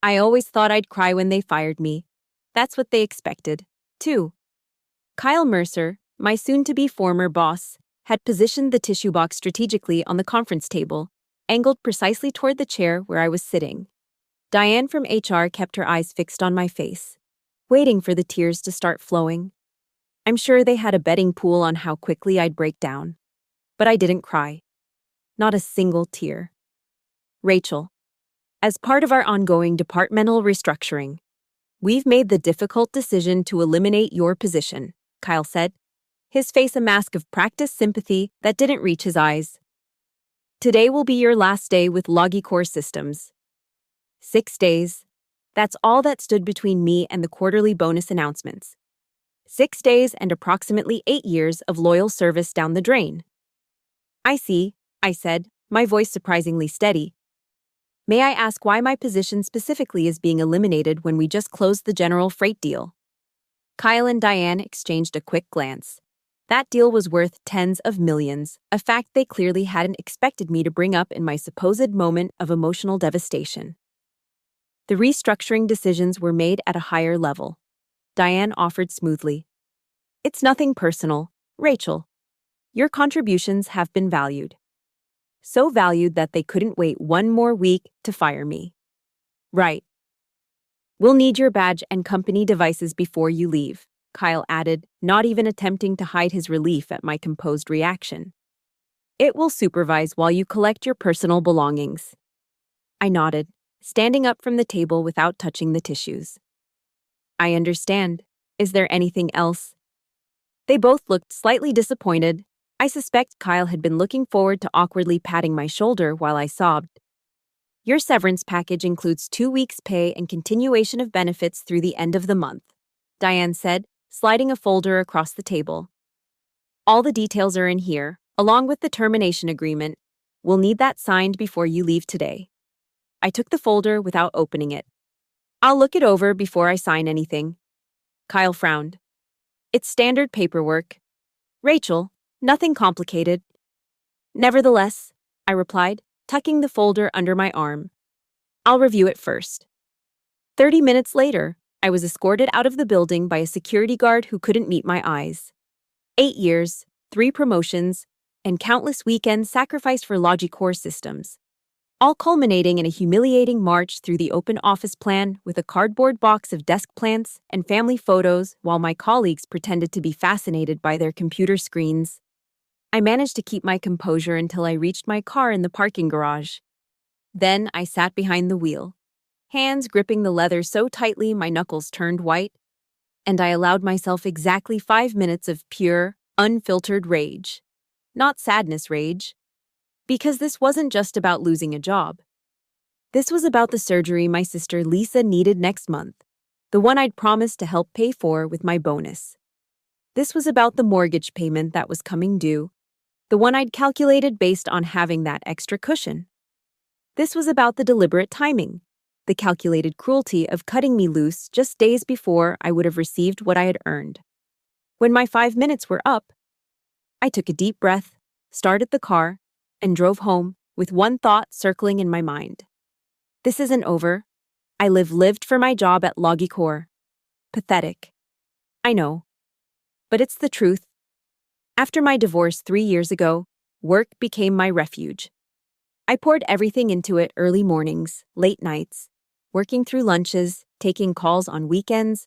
I always thought I'd cry when they fired me. That's what they expected, too. Kyle Mercer, my soon-to-be former boss, had positioned the tissue box strategically on the conference table, angled precisely toward the chair where I was sitting. Diane from HR kept her eyes fixed on my face, waiting for the tears to start flowing. I'm sure they had a betting pool on how quickly I'd break down. But I didn't cry. Not a single tear. Rachel, as part of our ongoing departmental restructuring, we've made the difficult decision to eliminate your position, Kyle said, his face a mask of practiced sympathy that didn't reach his eyes. Today will be your last day with Logicor Systems. 6 days. That's all that stood between me and the quarterly bonus announcements. 6 days and approximately 8 years of loyal service down the drain. I see, I said, my voice surprisingly steady. May I ask why my position specifically is being eliminated when we just closed the General Freight deal? Kyle and Diane exchanged a quick glance. That deal was worth tens of millions, a fact they clearly hadn't expected me to bring up in my supposed moment of emotional devastation. The restructuring decisions were made at a higher level. Diane offered smoothly. It's nothing personal, Rachel. Your contributions have been valued. So valued that they couldn't wait one more week to fire me. Right. We'll need your badge and company devices before you leave, Kyle added, not even attempting to hide his relief at my composed reaction. It will supervise while you collect your personal belongings. I nodded, standing up from the table without touching the tissues. I understand. Is there anything else? They both looked slightly disappointed. I suspect Kyle had been looking forward to awkwardly patting my shoulder while I sobbed. Your severance package includes 2 weeks' pay and continuation of benefits through the end of the month, Diane said, sliding a folder across the table. All the details are in here, along with the termination agreement. We'll need that signed before you leave today. I took the folder without opening it. I'll look it over before I sign anything. Kyle frowned. It's standard paperwork. Rachel, nothing complicated. Nevertheless, I replied, tucking the folder under my arm. I'll review it first. 30 minutes later, I was escorted out of the building by a security guard who couldn't meet my eyes. 8 years, 3 promotions, and countless weekends sacrificed for Logicor Systems, all culminating in a humiliating march through the open office plan with a cardboard box of desk plants and family photos while my colleagues pretended to be fascinated by their computer screens. I managed to keep my composure until I reached my car in the parking garage. Then I sat behind the wheel, hands gripping the leather so tightly my knuckles turned white, and I allowed myself exactly 5 minutes of pure, unfiltered rage. Not sadness rage. Because this wasn't just about losing a job. This was about the surgery my sister Lisa needed next month, the one I'd promised to help pay for with my bonus. This was about the mortgage payment that was coming due, the one I'd calculated based on having that extra cushion. This was about the deliberate timing, the calculated cruelty of cutting me loose just days before I would have received what I had earned. When my 5 minutes were up, I took a deep breath, started the car, and drove home with one thought circling in my mind. This isn't over. I lived for my job at Logicor. Pathetic. I know. But it's the truth. After my divorce 3 years ago, work became my refuge. I poured everything into it early mornings, late nights, working through lunches, taking calls on weekends.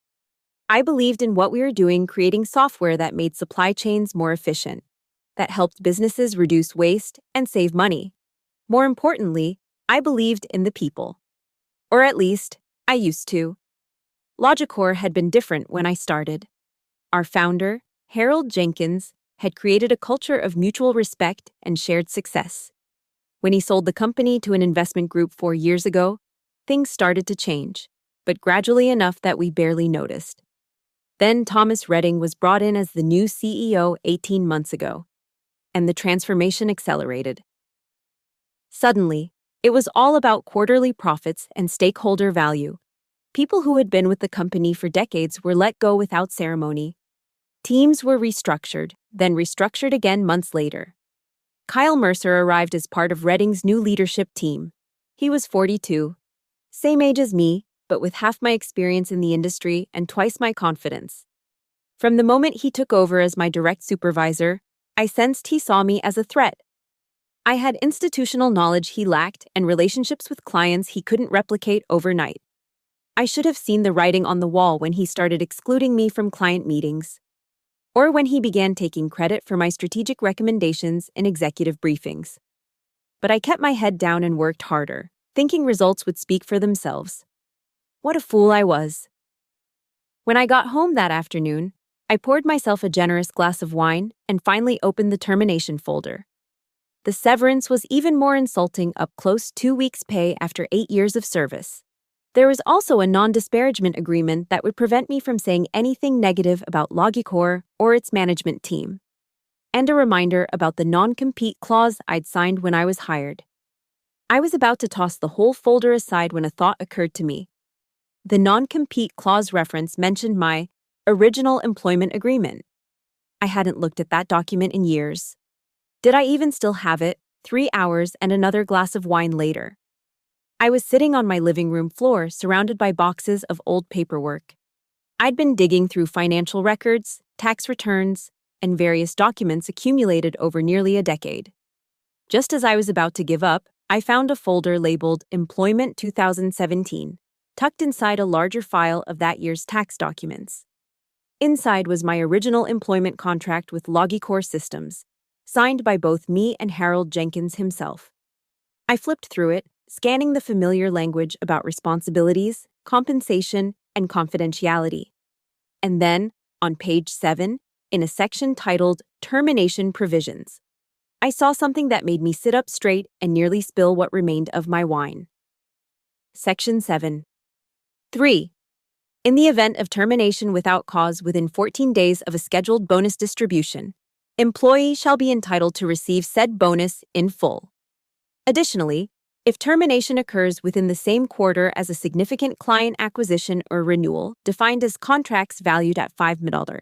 I believed in what we were doing, creating software that made supply chains more efficient, that helped businesses reduce waste and save money. More importantly, I believed in the people. Or at least, I used to. Logicor had been different when I started. Our founder, Harold Jenkins, had created a culture of mutual respect and shared success. When he sold the company to an investment group 4 years ago, things started to change, but gradually enough that we barely noticed. Then Thomas Redding was brought in as the new CEO 18 months ago, and the transformation accelerated. Suddenly, it was all about quarterly profits and stakeholder value. People who had been with the company for decades were let go without ceremony. Teams were restructured, then restructured again months later. Kyle Mercer arrived as part of Redding's new leadership team. He was 42, Same age as me, but with half my experience in the industry and twice my confidence. From the moment he took over as my direct supervisor, I sensed he saw me as a threat. I had institutional knowledge he lacked and relationships with clients he couldn't replicate overnight. I should have seen the writing on the wall when he started excluding me from client meetings, or when he began taking credit for my strategic recommendations in executive briefings. But I kept my head down and worked harder, thinking results would speak for themselves. What a fool I was. When I got home that afternoon, I poured myself a generous glass of wine and finally opened the termination folder. The severance was even more insulting, up close 2 weeks' pay after 8 years of service. There was also a non-disparagement agreement that would prevent me from saying anything negative about Logicor or its management team, and a reminder about the non-compete clause I'd signed when I was hired. I was about to toss the whole folder aside when a thought occurred to me. The non-compete clause reference mentioned my original employment agreement. I hadn't looked at that document in years. Did I even still have it, 3 hours and another glass of wine later? I was sitting on my living room floor surrounded by boxes of old paperwork. I'd been digging through financial records, tax returns, and various documents accumulated over nearly a decade. Just as I was about to give up, I found a folder labeled Employment 2017, tucked inside a larger file of that year's tax documents. Inside was my original employment contract with Logicor Systems, signed by both me and Harold Jenkins himself. I flipped through it, scanning the familiar language about responsibilities, compensation, and confidentiality. And then, on page 7, in a section titled Termination Provisions, I saw something that made me sit up straight and nearly spill what remained of my wine. Section 7. 3. In the event of termination without cause within 14 days of a scheduled bonus distribution, employee shall be entitled to receive said bonus in full. Additionally, if termination occurs within the same quarter as a significant client acquisition or renewal defined as contracts valued at $5 million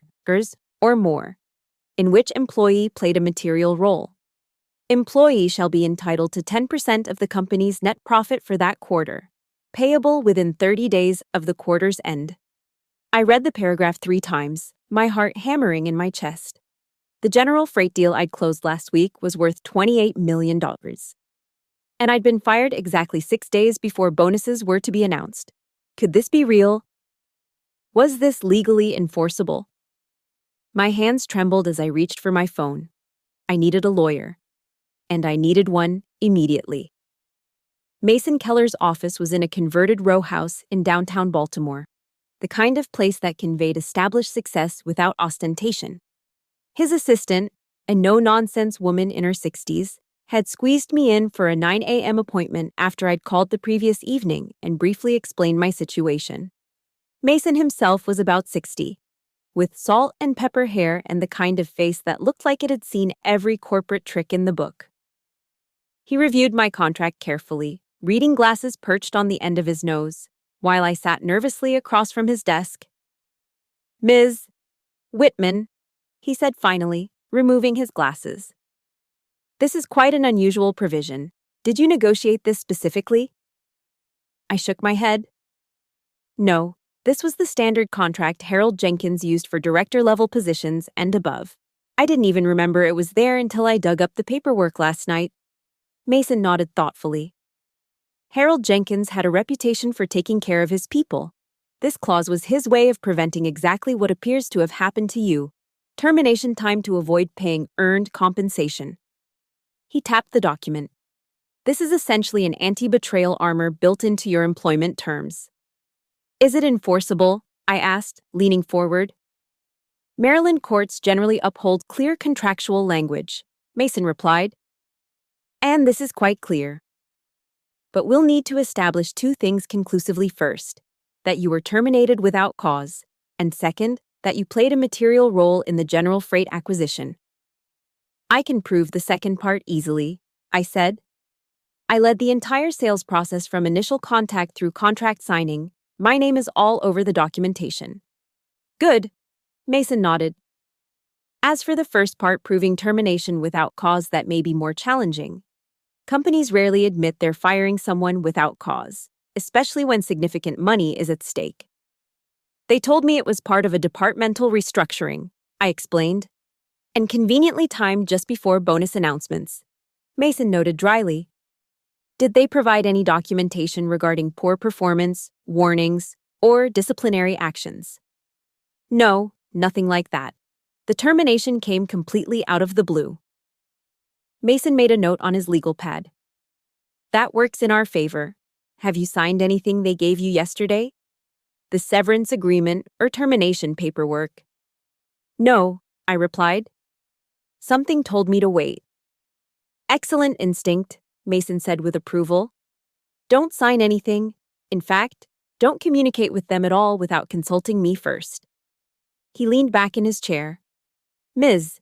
or more, in which employee played a material role, employee shall be entitled to 10% of the company's net profit for that quarter, payable within 30 days of the quarter's end. I read the paragraph 3 times, my heart hammering in my chest. The General Freight deal I'd closed last week was worth $28 million. And I'd been fired exactly 6 days before bonuses were to be announced. Could this be real? Was this legally enforceable? My hands trembled as I reached for my phone. I needed a lawyer. And I needed one immediately. Mason Keller's office was in a converted row house in downtown Baltimore, the kind of place that conveyed established success without ostentation. His assistant, a no-nonsense woman in her 60s, had squeezed me in for a 9 a.m. appointment after I'd called the previous evening and briefly explained my situation. Mason himself was about 60, with salt and pepper hair and the kind of face that looked like it had seen every corporate trick in the book. He reviewed my contract carefully, reading glasses perched on the end of his nose, while I sat nervously across from his desk. "Ms. Whitman," he said finally, removing his glasses. "This is quite an unusual provision. Did you negotiate this specifically?" I shook my head. No, this was the standard contract Harold Jenkins used for director-level positions and above. I didn't even remember it was there until I dug up the paperwork last night. Mason nodded thoughtfully. Harold Jenkins had a reputation for taking care of his people. This clause was his way of preventing exactly what appears to have happened to you: termination time to avoid paying earned compensation. He tapped the document. This is essentially an anti-betrayal armor built into your employment terms. Is it enforceable? I asked, leaning forward. Maryland courts generally uphold clear contractual language, Mason replied. And this is quite clear. But we'll need to establish 2 things conclusively. First, that you were terminated without cause, and second, that you played a material role in the General Freight acquisition. I can prove the second part easily, I said. I led the entire sales process from initial contact through contract signing. My name is all over the documentation. Good, Mason nodded. As for the first part, proving termination without cause, that may be more challenging. Companies rarely admit they're firing someone without cause. especially when significant money is at stake. They told me it was part of a departmental restructuring, I explained, and conveniently timed just before bonus announcements. Mason noted dryly. Did they provide any documentation regarding poor performance, warnings, or disciplinary actions? No, nothing like that. The termination came completely out of the blue. Mason made a note on his legal pad. That works in our favor. Have you signed anything they gave you yesterday? The severance agreement or termination paperwork? No, I replied. Something told me to wait. Excellent instinct, Mason said with approval. Don't sign anything. In fact, don't communicate with them at all without consulting me first. He leaned back in his chair. Ms.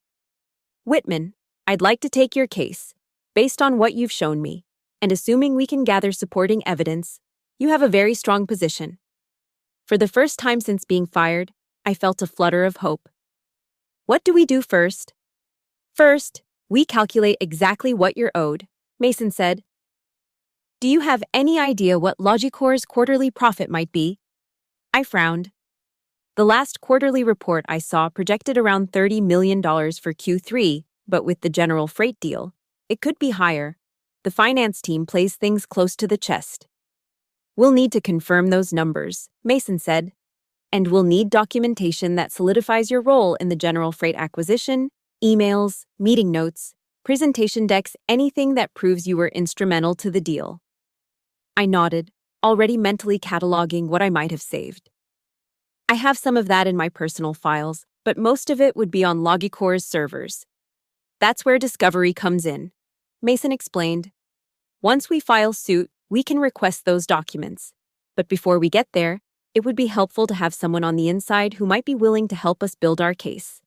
Whitman, I'd like to take your case. Based on what you've shown me, and assuming we can gather supporting evidence, you have a very strong position. For the first time since being fired, I felt a flutter of hope. What do we do first? First, we calculate exactly what you're owed, Mason said. Do you have any idea what Logicorp's quarterly profit might be? I frowned. The last quarterly report I saw projected around $30 million for Q3, but with the general freight deal, it could be higher. The finance team plays things close to the chest. We'll need to confirm those numbers, Mason said, and we'll need documentation that solidifies your role in the general freight acquisition, emails, meeting notes, presentation decks, anything that proves you were instrumental to the deal. I nodded, already mentally cataloging what I might have saved. I have some of that in my personal files, but most of it would be on Logicorp's servers. That's where discovery comes in, Mason explained. Once we file suit, we can request those documents. But before we get there, it would be helpful to have someone on the inside who might be willing to help us build our case.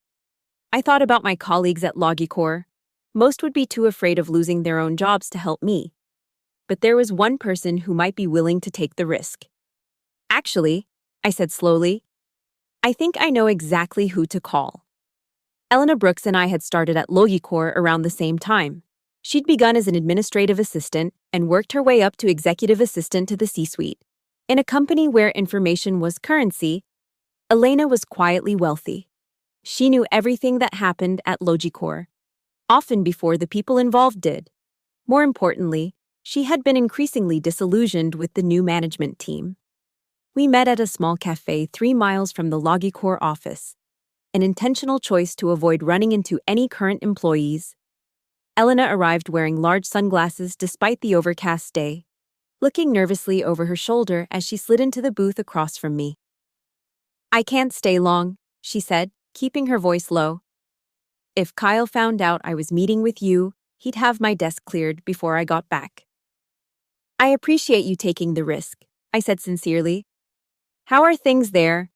I thought about my colleagues at Logicorp. Most would be too afraid of losing their own jobs to help me. But there was one person who might be willing to take the risk. Actually, I said slowly, I think I know exactly who to call. Elena Brooks and I had started at Logicorp around the same time. She'd begun as an administrative assistant and worked her way up to executive assistant to the C-suite. In a company where information was currency, Elena was quietly wealthy. She knew everything that happened at Logicorp, often before the people involved did. More importantly, she had been increasingly disillusioned with the new management team. We met at a small cafe 3 miles from the Logicorp office, an intentional choice to avoid running into any current employees. Elena arrived wearing large sunglasses despite the overcast day, looking nervously over her shoulder as she slid into the booth across from me. I can't stay long, she said, keeping her voice low. If Kyle found out I was meeting with you, he'd have my desk cleared before I got back. I appreciate you taking the risk, I said sincerely. How are things there?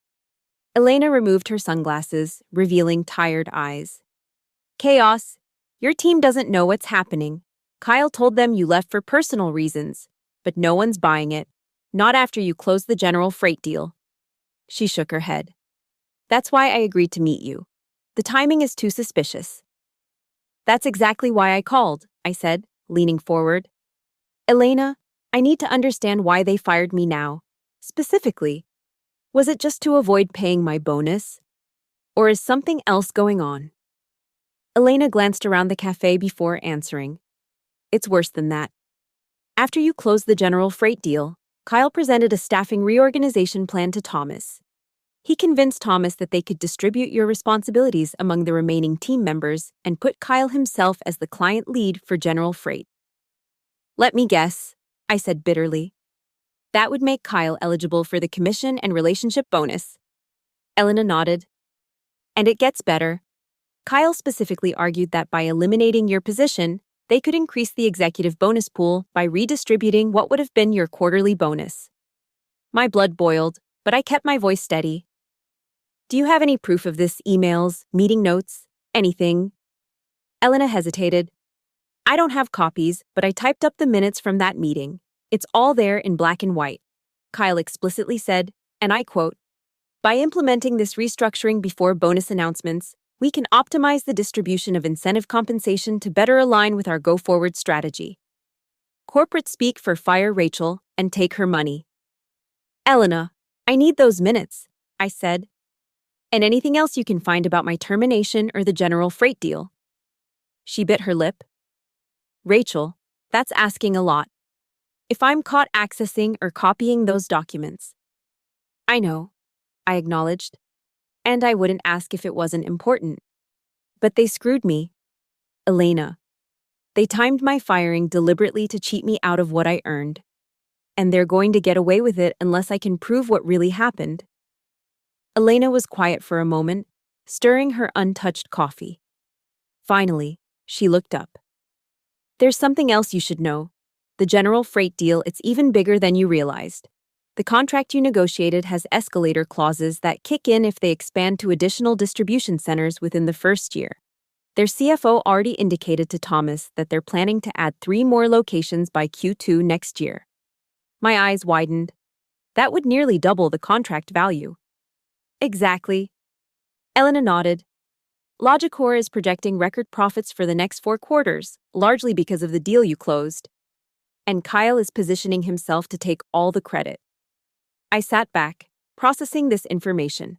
Elena removed her sunglasses, revealing tired eyes. Chaos. Your team doesn't know what's happening. Kyle told them you left for personal reasons, but no one's buying it. Not after you closed the general freight deal. She shook her head. That's why I agreed to meet you. The timing is too suspicious. That's exactly why I called, I said, leaning forward. Elena, I need to understand why they fired me now. Specifically, was it just to avoid paying my bonus? Or is something else going on? Elena glanced around the cafe before answering. It's worse than that. After you closed the general freight deal, Kyle presented a staffing reorganization plan to Thomas. He convinced Thomas that they could distribute your responsibilities among the remaining team members and put Kyle himself as the client lead for general freight. Let me guess, I said bitterly. That would make Kyle eligible for the commission and relationship bonus. Elena nodded. And it gets better. Kyle specifically argued that by eliminating your position, they could increase the executive bonus pool by redistributing what would have been your quarterly bonus. My blood boiled, but I kept my voice steady. Do you have any proof of this? Emails, meeting notes, anything? Elena hesitated. I don't have copies, but I typed up the minutes from that meeting. It's all there in black and white. Kyle explicitly said, and I quote, by implementing this restructuring before bonus announcements, we can optimize the distribution of incentive compensation to better align with our go-forward strategy. Corporate speak for Fire Rachel, and take her money. Elena, I need those minutes, I said. And anything else you can find about my termination or the general freight deal. She bit her lip. Rachel, that's asking a lot. If I'm caught accessing or copying those documents. I know, I acknowledged. And I wouldn't ask if it wasn't important. But they screwed me. Elena. They timed my firing deliberately to cheat me out of what I earned. And they're going to get away with it unless I can prove what really happened. Elena was quiet for a moment, stirring her untouched coffee. Finally, she looked up. There's something else you should know. The general freight deal, it's even bigger than you realized. The contract you negotiated has escalator clauses that kick in if they expand to additional distribution centers within the first year. Their CFO already indicated to Thomas that they're planning to add 3 more locations by Q2 next year. My eyes widened. That would nearly double the contract value. Exactly. Elena nodded. Logicor is projecting record profits for the next 4 quarters, largely because of the deal you closed. And Kyle is positioning himself to take all the credit. I sat back, processing this information.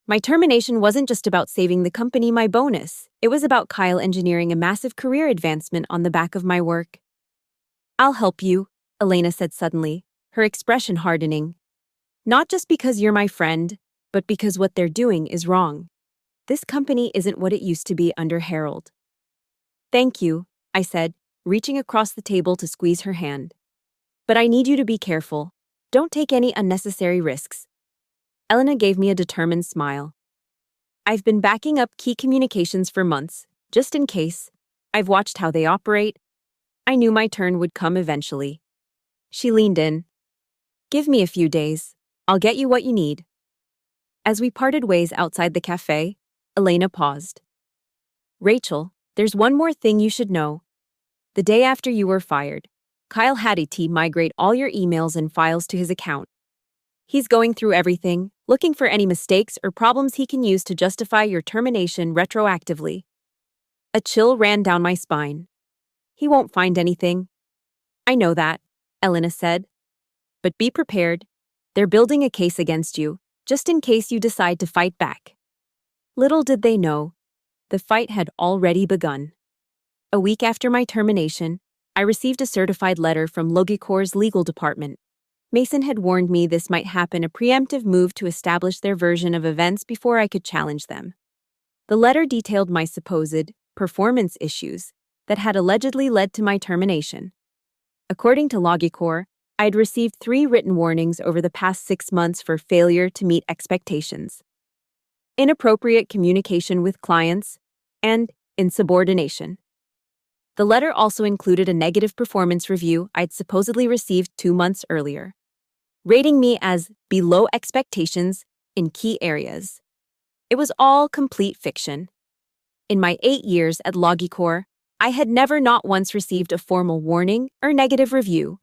My termination wasn't just about saving the company my bonus. It was about Kyle engineering a massive career advancement on the back of my work. I'll help you, Elena said suddenly, her expression hardening. Not just because you're my friend, but because what they're doing is wrong. This company isn't what it used to be under Harold. Thank you, I said, reaching across the table to squeeze her hand. But I need you to be careful. Don't take any unnecessary risks. Elena gave me a determined smile. I've been backing up key communications for months, just in case. I've watched how they operate. I knew my turn would come eventually. She leaned in. Give me a few days. I'll get you what you need. As we parted ways outside the cafe, Elena paused. Rachel, there's one more thing you should know. The day after you were fired, Kyle had IT migrate all your emails and files to his account. He's going through everything, looking for any mistakes or problems he can use to justify your termination retroactively. A chill ran down my spine. He won't find anything. I know that, Elena said. But be prepared. They're building a case against you, just in case you decide to fight back. Little did they know, the fight had already begun. A week after my termination, I received a certified letter from Logicor's legal department. Mason had warned me this might happen, a preemptive move to establish their version of events before I could challenge them. The letter detailed my supposed performance issues that had allegedly led to my termination. According to Logicor, I had received 3 written warnings over the past 6 months for failure to meet expectations, inappropriate communication with clients, and insubordination. The letter also included a negative performance review I'd supposedly received 2 months earlier, rating me as below expectations in key areas. It was all complete fiction. In my 8 years at Logicor, I had never not once received a formal warning or negative review.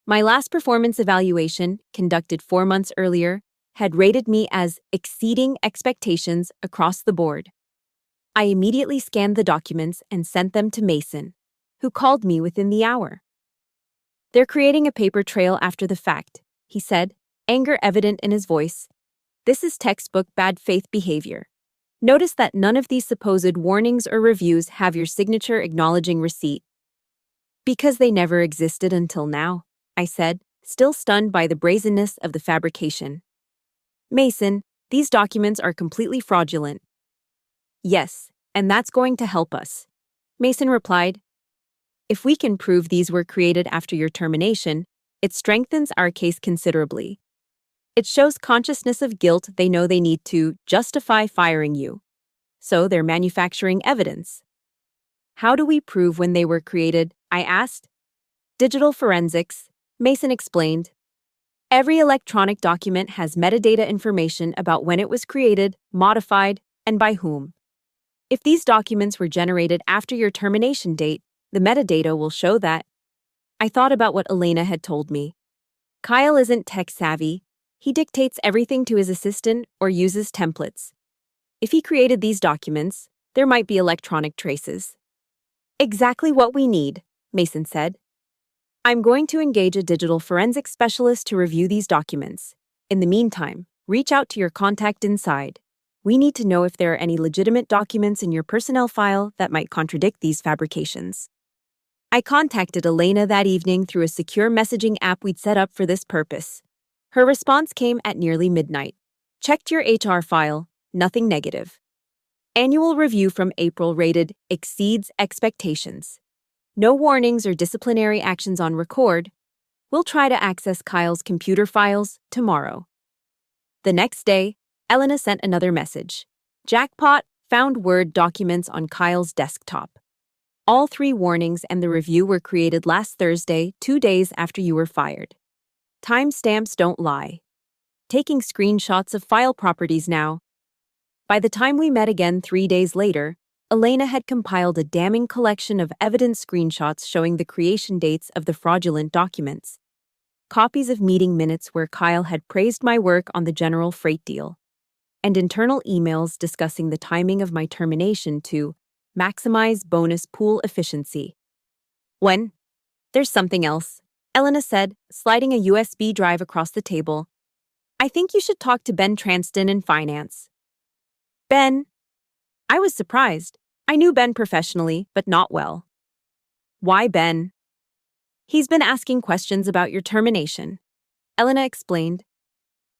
My last performance evaluation, conducted 4 months earlier, had rated me as exceeding expectations across the board. I immediately scanned the documents and sent them to Mason, who called me within the hour. They're creating a paper trail after the fact, he said, anger evident in his voice. This is textbook bad faith behavior. Notice that none of these supposed warnings or reviews have your signature acknowledging receipt. Because they never existed until now, I said, still stunned by the brazenness of the fabrication. Mason, these documents are completely fraudulent. Yes, and that's going to help us, Mason replied. If we can prove these were created after your termination, it strengthens our case considerably. It shows consciousness of guilt. They know they need to justify firing you. So they're manufacturing evidence. How do we prove when they were created? I asked. Digital forensics, Mason explained. Every electronic document has metadata information about when it was created, modified, and by whom. If these documents were generated after your termination date, the metadata will show that. I thought about what Elena had told me. Kyle isn't tech-savvy. He dictates everything to his assistant or uses templates. If he created these documents, there might be electronic traces. Exactly what we need, Mason said. I'm going to engage a digital forensics specialist to review these documents. In the meantime, reach out to your contact inside. We need to know if there are any legitimate documents in your personnel file that might contradict these fabrications. I contacted Elena that evening through a secure messaging app we'd set up for this purpose. Her response came at nearly midnight. Checked your HR file, nothing negative. Annual review from April rated exceeds expectations. No warnings or disciplinary actions on record. We'll try to access Kyle's computer files tomorrow. The next day, Elena sent another message. Jackpot, found Word documents on Kyle's desktop. All 3 warnings and the review were created last Thursday, 2 days after you were fired. Timestamps don't lie. Taking screenshots of file properties now. By the time we met again 3 days later, Elena had compiled a damning collection of evidence screenshots showing the creation dates of the fraudulent documents. Copies of meeting minutes where Kyle had praised my work on the general freight deal. And internal emails discussing the timing of my termination to maximize bonus pool efficiency. When? There's something else, Elena said, sliding a USB drive across the table. I think you should talk to Ben Transton in finance. Ben? I was surprised. I knew Ben professionally, but not well. Why Ben? He's been asking questions about your termination, Elena explained.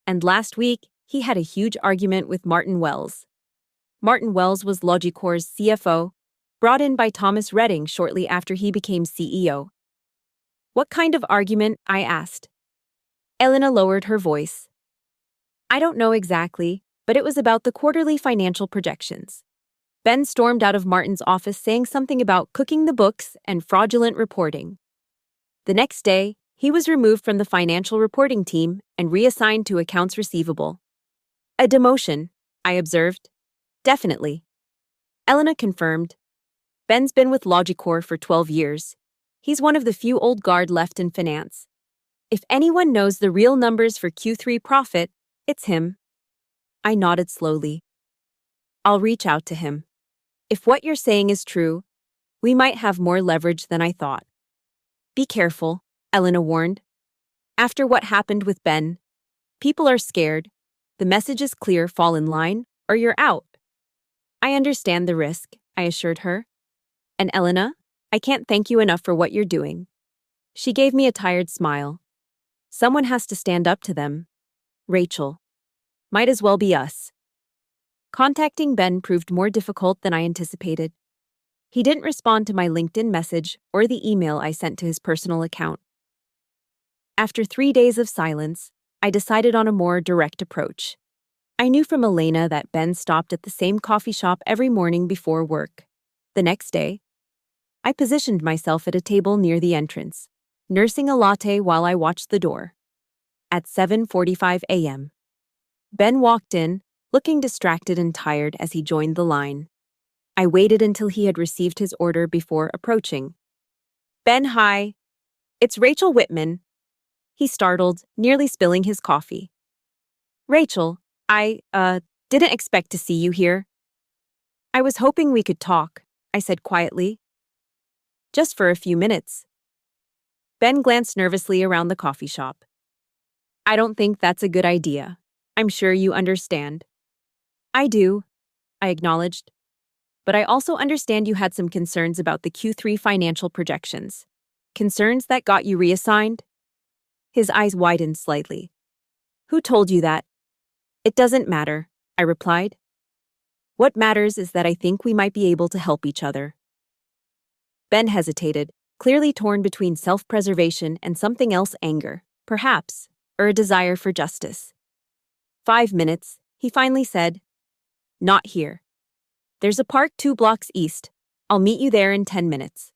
And last week, he had a huge argument with Martin Wells. Martin Wells was Logicorp's CFO, brought in by Thomas Redding shortly after he became CEO. What kind of argument? I asked. Elena lowered her voice. I don't know exactly, but it was about the quarterly financial projections. Ben stormed out of Martin's office saying something about cooking the books and fraudulent reporting. The next day, he was removed from the financial reporting team and reassigned to accounts receivable. A demotion, I observed. Definitely. Elena confirmed. Ben's been with Logicorp for 12 years. He's one of the few old guard left in finance. If anyone knows the real numbers for Q3 profit, it's him. I nodded slowly. I'll reach out to him. If what you're saying is true, we might have more leverage than I thought. Be careful, Elena warned. After what happened with Ben, people are scared. The message is clear: fall in line, or you're out. I understand the risk, I assured her. And Elena, I can't thank you enough for what you're doing. She gave me a tired smile. Someone has to stand up to them. Rachel. Might as well be us. Contacting Ben proved more difficult than I anticipated. He didn't respond to my LinkedIn message or the email I sent to his personal account. After 3 days of silence, I decided on a more direct approach. I knew from Elena that Ben stopped at the same coffee shop every morning before work. The next day, I positioned myself at a table near the entrance, nursing a latte while I watched the door. At 7:45 a.m., Ben walked in, looking distracted and tired as he joined the line. I waited until he had received his order before approaching. Ben, hi. It's Rachel Whitman. He startled, nearly spilling his coffee. Rachel, I didn't expect to see you here. I was hoping we could talk, I said quietly. Just for a few minutes. Ben glanced nervously around the coffee shop. I don't think that's a good idea. I'm sure you understand. I do, I acknowledged. But I also understand you had some concerns about the Q3 financial projections. Concerns that got you reassigned? His eyes widened slightly. Who told you that? It doesn't matter, I replied. What matters is that I think we might be able to help each other. Ben hesitated, clearly torn between self-preservation and something else: anger, perhaps, or a desire for justice. 5 minutes, he finally said. Not here. There's a park 2 blocks east. I'll meet you there in 10 minutes.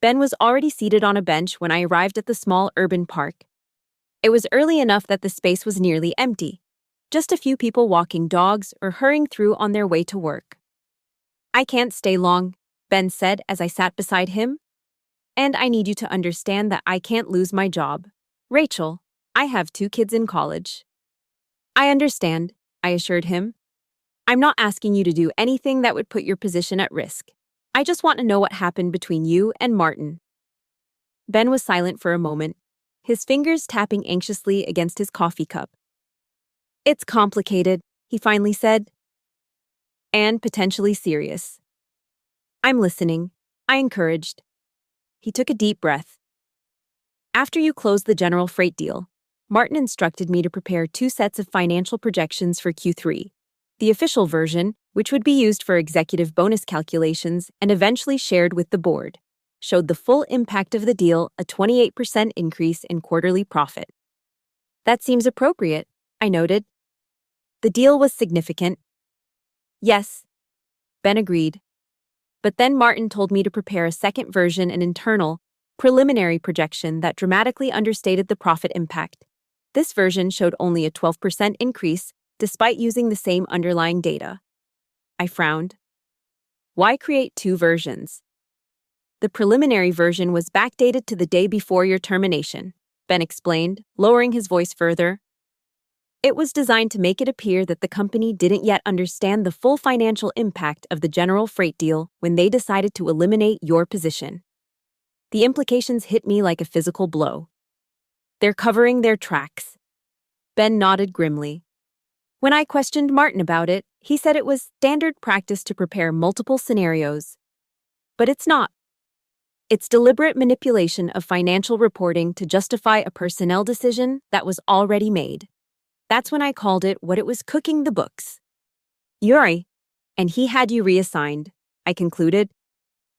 Ben was already seated on a bench when I arrived at the small urban park. It was early enough that the space was nearly empty. Just a few people walking dogs or hurrying through on their way to work. I can't stay long, Ben said as I sat beside him. And I need you to understand that I can't lose my job. Rachel, I have 2 kids in college. I understand, I assured him. I'm not asking you to do anything that would put your position at risk. I just want to know what happened between you and Martin. Ben was silent for a moment, his fingers tapping anxiously against his coffee cup. It's complicated, he finally said, and potentially serious. I'm listening, I encouraged. He took a deep breath. After you close the general freight deal, Martin instructed me to prepare 2 sets of financial projections for Q3. The official version, which would be used for executive bonus calculations and eventually shared with the board, showed the full impact of the deal, a 28% increase in quarterly profit. That seems appropriate, I noted. The deal was significant. Yes, Ben agreed. But then Martin told me to prepare a second version, an internal, preliminary projection that dramatically understated the profit impact. This version showed only a 12% increase, despite using the same underlying data. I frowned. Why create 2 versions? The preliminary version was backdated to the day before your termination, Ben explained, lowering his voice further. It was designed to make it appear that the company didn't yet understand the full financial impact of the general freight deal when they decided to eliminate your position. The implications hit me like a physical blow. They're covering their tracks. Ben nodded grimly. When I questioned Martin about it, he said it was standard practice to prepare multiple scenarios. But it's not. It's deliberate manipulation of financial reporting to justify a personnel decision that was already made. That's when I called it what it was, cooking the books. Yuri, and he had you reassigned, I concluded.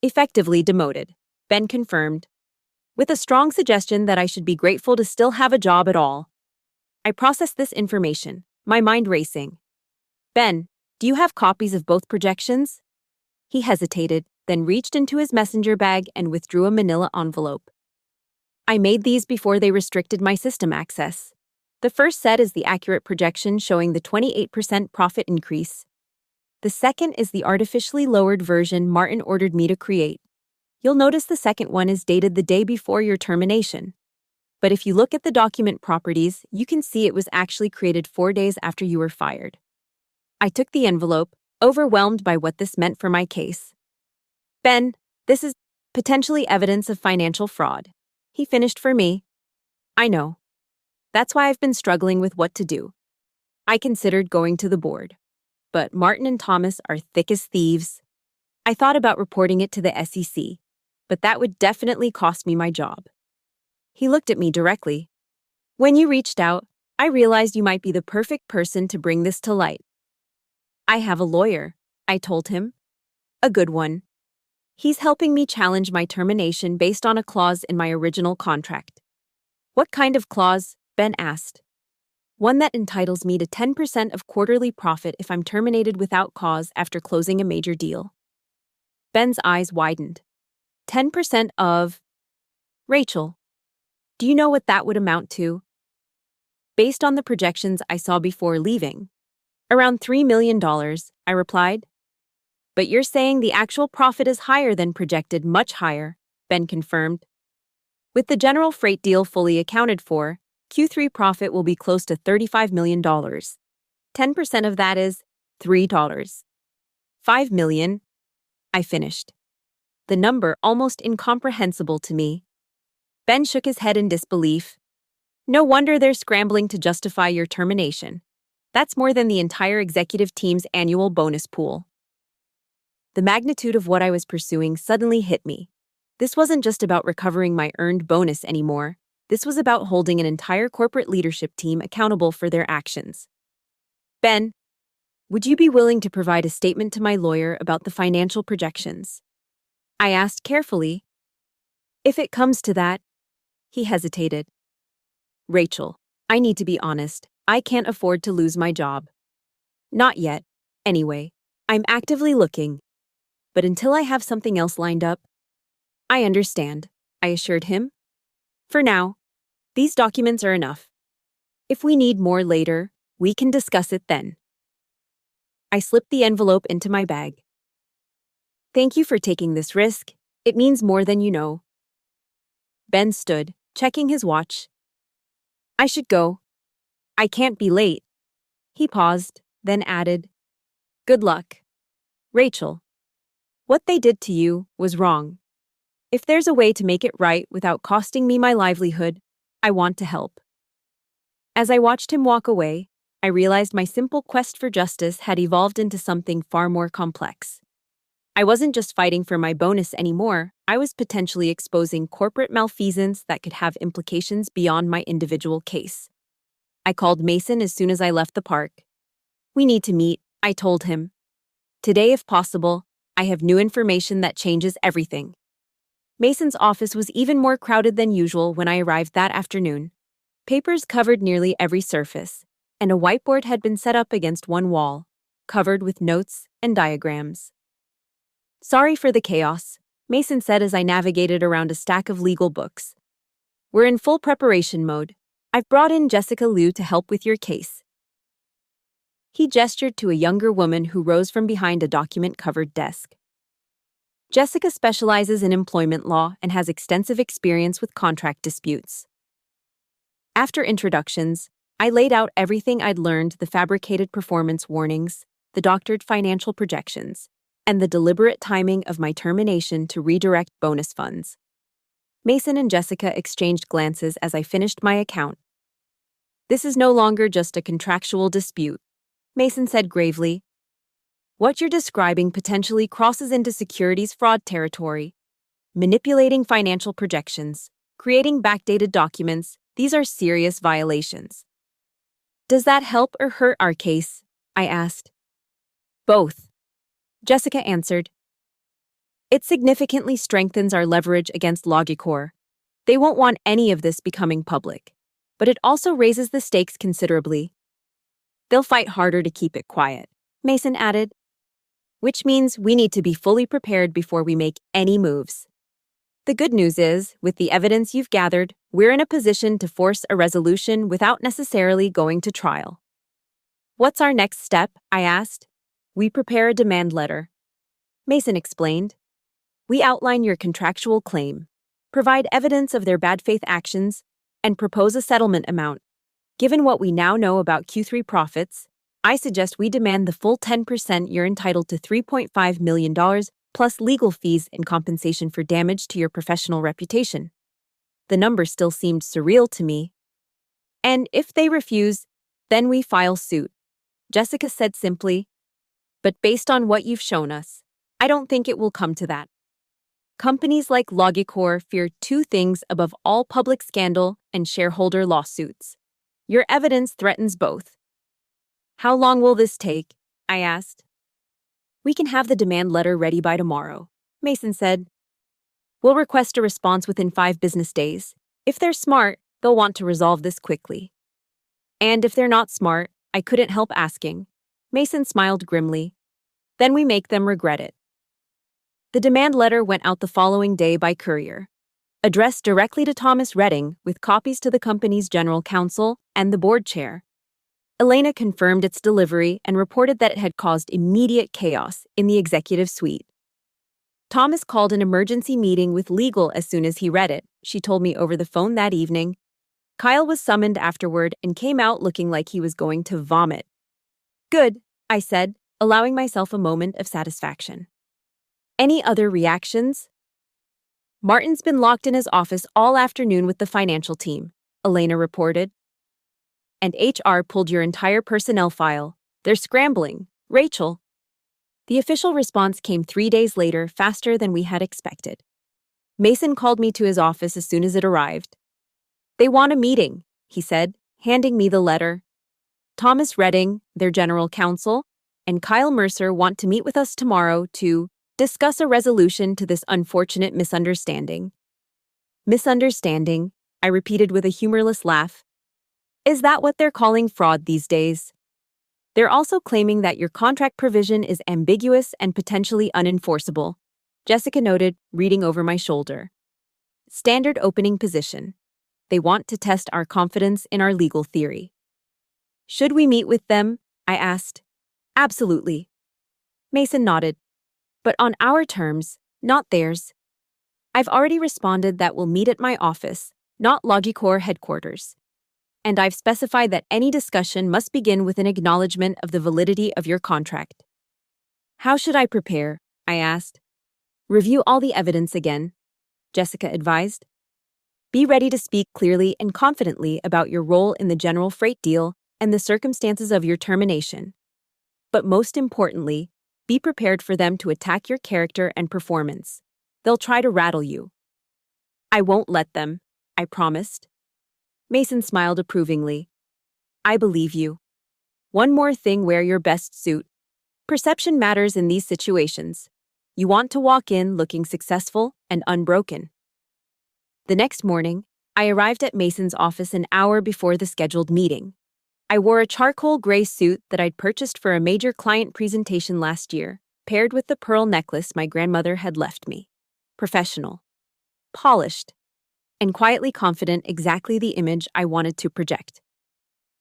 Effectively demoted, Ben confirmed, with a strong suggestion that I should be grateful to still have a job at all. I processed this information, my mind racing. Ben, do you have copies of both projections? He hesitated, then reached into his messenger bag and withdrew a manila envelope. I made these before they restricted my system access. The first set is the accurate projection showing the 28% profit increase. The second is the artificially lowered version Martin ordered me to create. You'll notice the second one is dated the day before your termination. But if you look at the document properties, you can see it was actually created 4 days after you were fired. I took the envelope, overwhelmed by what this meant for my case. Ben, this is potentially evidence of financial fraud. He finished for me. I know. That's why I've been struggling with what to do. I considered going to the board. But Martin and Thomas are thick as thieves. I thought about reporting it to the SEC, but that would definitely cost me my job. He looked at me directly. When you reached out, I realized you might be the perfect person to bring this to light. I have a lawyer, I told him. A good one. He's helping me challenge my termination based on a clause in my original contract. What kind of clause? Ben asked. One that entitles me to 10% of quarterly profit if I'm terminated without cause after closing a major deal. Ben's eyes widened. 10% of... Rachel, do you know what that would amount to? Based on the projections I saw before leaving. Around $3 million, I replied. But you're saying the actual profit is higher than projected, much higher, Ben confirmed. With the general freight deal fully accounted for, Q3 profit will be close to $35 million. 10% of that is $3. $5 million, I finished. The number almost incomprehensible to me. Ben shook his head in disbelief. No wonder they're scrambling to justify your termination. That's more than the entire executive team's annual bonus pool. The magnitude of what I was pursuing suddenly hit me. This wasn't just about recovering my earned bonus anymore. This was about holding an entire corporate leadership team accountable for their actions. Ben, would you be willing to provide a statement to my lawyer about the financial projections? I asked carefully. If it comes to that, he hesitated. Rachel, I need to be honest. I can't afford to lose my job. Not yet, anyway. I'm actively looking. But until I have something else lined up, I understand, I assured him. For now, these documents are enough. If we need more later, we can discuss it then. I slipped the envelope into my bag. Thank you for taking this risk. It means more than you know. Ben stood, checking his watch. I should go. I can't be late. He paused, then added, Good luck. Rachel, what they did to you was wrong. If there's a way to make it right without costing me my livelihood, I want to help. As I watched him walk away, I realized my simple quest for justice had evolved into something far more complex. I wasn't just fighting for my bonus anymore, I was potentially exposing corporate malfeasance that could have implications beyond my individual case. I called Mason as soon as I left the park. "We need to meet," I told him. "Today, if possible, I have new information that changes everything." Mason's office was even more crowded than usual when I arrived that afternoon. Papers covered nearly every surface, and a whiteboard had been set up against one wall, covered with notes and diagrams. "Sorry for the chaos," Mason said as I navigated around a stack of legal books. "We're in full preparation mode. I've brought in Jessica Liu to help with your case." He gestured to a younger woman who rose from behind a document-covered desk. "Jessica specializes in employment law and has extensive experience with contract disputes." After introductions, I laid out everything I'd learned: the fabricated performance warnings, the doctored financial projections, and the deliberate timing of my termination to redirect bonus funds. Mason and Jessica exchanged glances as I finished my account. "This is no longer just a contractual dispute," Mason said gravely. "What you're describing potentially crosses into securities fraud territory. Manipulating financial projections, creating backdated documents, these are serious violations." "Does that help or hurt our case?" I asked. "Both," Jessica answered. "It significantly strengthens our leverage against Logicor. They won't want any of this becoming public. But it also raises the stakes considerably. They'll fight harder to keep it quiet," Mason added. "Which means we need to be fully prepared before we make any moves. The good news is, with the evidence you've gathered, we're in a position to force a resolution without necessarily going to trial." "What's our next step?" I asked. "We prepare a demand letter," Mason explained. "We outline your contractual claim, provide evidence of their bad faith actions, and propose a settlement amount. Given what we now know about Q3 profits, I suggest we demand the full 10% you're entitled to $3.5 million plus legal fees in compensation for damage to your professional reputation." The number still seemed surreal to me. "And if they refuse, then we file suit," Jessica said simply. "But based on what you've shown us, I don't think it will come to that. Companies like Logicor fear two things above all: public scandal and shareholder lawsuits. Your evidence threatens both." "How long will this take?" I asked. "We can have the demand letter ready by tomorrow," Mason said. "We'll request a response within 5 business days. If they're smart, they'll want to resolve this quickly. And if they're not smart, I couldn't help asking." Mason smiled grimly. "Then we make them regret it." The demand letter went out the following day by courier, addressed directly to Thomas Redding with copies to the company's general counsel and the board chair. Elena confirmed its delivery and reported that it had caused immediate chaos in the executive suite. Thomas called an emergency meeting with legal as soon as he read it, she told me over the phone that evening. Kyle was summoned afterward and came out looking like he was going to vomit. "Good," I said, allowing myself a moment of satisfaction. "Any other reactions?" "Martin's been locked in his office all afternoon with the financial team," Elena reported. "And HR pulled your entire personnel file. They're scrambling. Rachel." The official response came 3 days later, faster than we had expected. Mason called me to his office as soon as it arrived. "They want a meeting," he said, handing me the letter. "Thomas Redding, their general counsel, and Kyle Mercer want to meet with us tomorrow to discuss a resolution to this unfortunate misunderstanding." "Misunderstanding," I repeated with a humorless laugh. "Is that what they're calling fraud these days? They're also claiming that your contract provision is ambiguous and potentially unenforceable," Jessica noted, reading over my shoulder. "Standard opening position. They want to test our confidence in our legal theory." "Should we meet with them?" I asked. "Absolutely." Mason nodded. "But on our terms, not theirs. I've already responded that we'll meet at my office, not Logicor headquarters. And I've specified that any discussion must begin with an acknowledgement of the validity of your contract." "How should I prepare?" I asked. "Review all the evidence again. Jessica advised. Be ready to speak clearly and confidently about your role in the general freight deal and the circumstances of your termination. But most importantly, be prepared for them to attack your character and performance. They'll try to rattle you. I won't let them, I promised. Mason smiled approvingly. I believe you. One more thing, wear your best suit. Perception matters in these situations. You want to walk in looking successful and unbroken. The next morning, I arrived at Mason's office an hour before the scheduled meeting. I wore a charcoal gray suit that I'd purchased for a major client presentation last year, paired with the pearl necklace my grandmother had left me. Professional, polished, and quietly confident, exactly the image I wanted to project.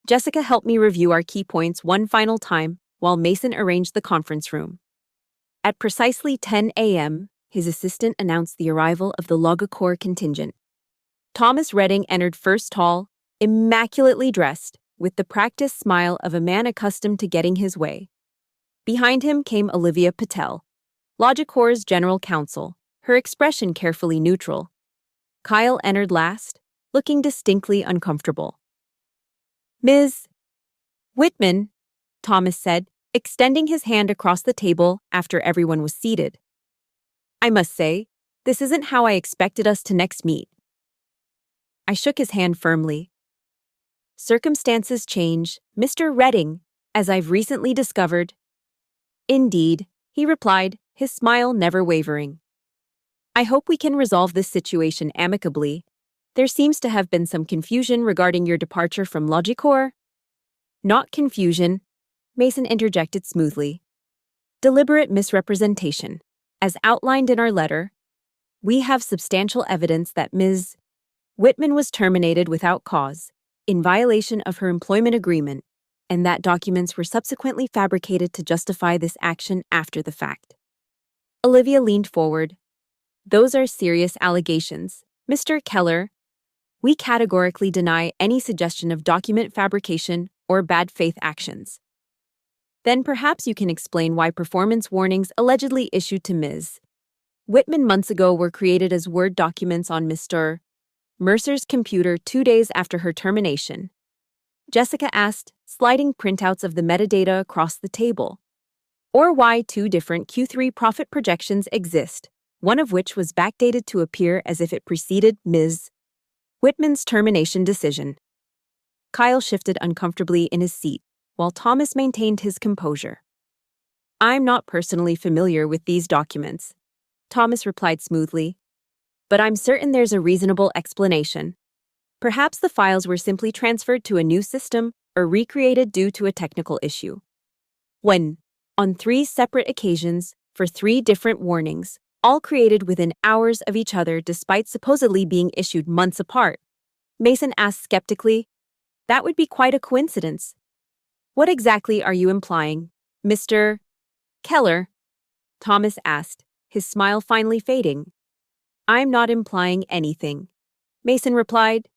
Jessica helped me review our key points one final time while Mason arranged the conference room. At precisely 10 a.m., his assistant announced the arrival of the Logicor contingent. Thomas Redding entered first, tall, immaculately dressed, with the practiced smile of a man accustomed to getting his way. Behind him came Olivia Patel, Logicor's general counsel, her expression carefully neutral. Kyle entered last, looking distinctly uncomfortable. Ms. Whitman, Thomas said, extending his hand across the table after everyone was seated. I must say, this isn't how I expected us to next meet. I shook his hand firmly. Circumstances change, Mr. Redding, as I've recently discovered. Indeed, he replied, his smile never wavering. I hope we can resolve this situation amicably. There seems to have been some confusion regarding your departure from Logicor. Not confusion, Mason interjected smoothly. Deliberate misrepresentation. As outlined in our letter, we have substantial evidence that Ms. Whitman was terminated without cause, in violation of her employment agreement, and that documents were subsequently fabricated to justify this action after the fact. Olivia leaned forward. Those are serious allegations. Mr. Keller, we categorically deny any suggestion of document fabrication or bad faith actions. Then perhaps you can explain why performance warnings allegedly issued to Ms. Whitman months ago were created as Word documents on Mr. Mercer's computer 2 days after her termination. Jessica asked, sliding printouts of the metadata across the table. Or why 2 different Q3 profit projections exist, one of which was backdated to appear as if it preceded Ms. Whitman's termination decision. Kyle shifted uncomfortably in his seat, while Thomas maintained his composure. I'm not personally familiar with these documents, Thomas replied smoothly, but I'm certain there's a reasonable explanation. Perhaps the files were simply transferred to a new system or recreated due to a technical issue. When, on 3 separate occasions, for 3 different warnings, all created within hours of each other despite supposedly being issued months apart, Mason asked skeptically, that would be quite a coincidence. What exactly are you implying, Mr. Keller? Thomas asked, his smile finally fading. I'm not implying anything, Mason replied.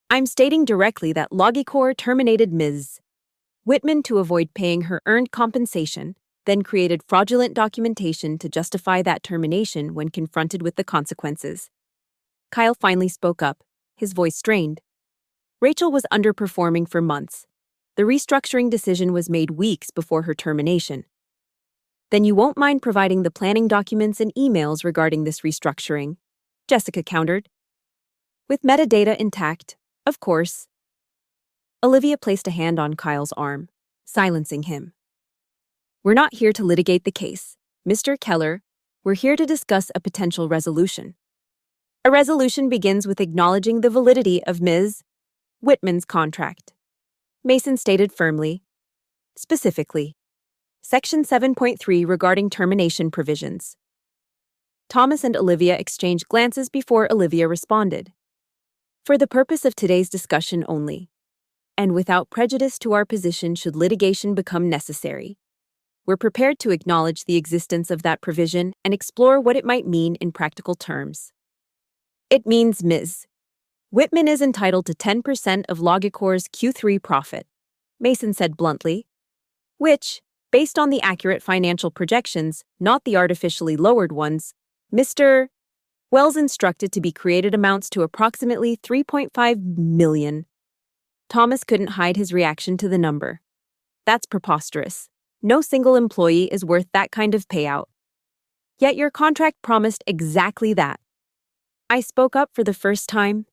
I'm stating directly that Logicor terminated Ms. Whitman to avoid paying her earned compensation, then created fraudulent documentation to justify that termination when confronted with the consequences. Kyle finally spoke up, his voice strained. Rachel was underperforming for months. The restructuring decision was made weeks before her termination. Then you won't mind providing the planning documents and emails regarding this restructuring, Jessica countered. With metadata intact, of course. Olivia placed a hand on Kyle's arm, silencing him. We're not here to litigate the case, Mr. Keller. We're here to discuss a potential resolution. A resolution begins with acknowledging the validity of Ms. Whitman's contract, Mason stated firmly. Specifically, Section 7.3 regarding termination provisions. Thomas and Olivia exchanged glances before Olivia responded. For the purpose of today's discussion only, and without prejudice to our position should litigation become necessary, we're prepared to acknowledge the existence of that provision and explore what it might mean in practical terms. It means Ms. Whitman is entitled to 10% of Logicor's Q3 profit, Mason said bluntly, which, based on the accurate financial projections, not the artificially lowered ones, Mr. Wells instructed to be created amounts to approximately 3.5 million. Thomas couldn't hide his reaction to the number. That's preposterous. No single employee is worth that kind of payout. Yet your contract promised exactly that. I spoke up for the first time.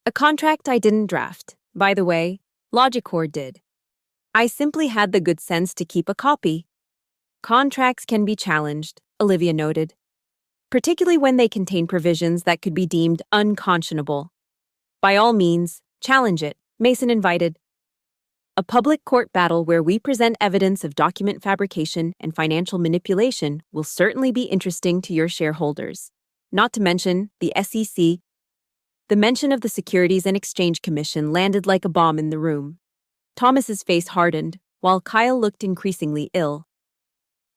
A contract I didn't draft. By the way, Logicor did. I simply had the good sense to keep a copy. Contracts can be challenged, Olivia noted, particularly when they contain provisions that could be deemed unconscionable. By all means, challenge it, Mason invited. A public court battle where we present evidence of document fabrication and financial manipulation will certainly be interesting to your shareholders. Not to mention the SEC. The mention of the Securities and Exchange Commission landed like a bomb in the room. Thomas's face hardened, while Kyle looked increasingly ill.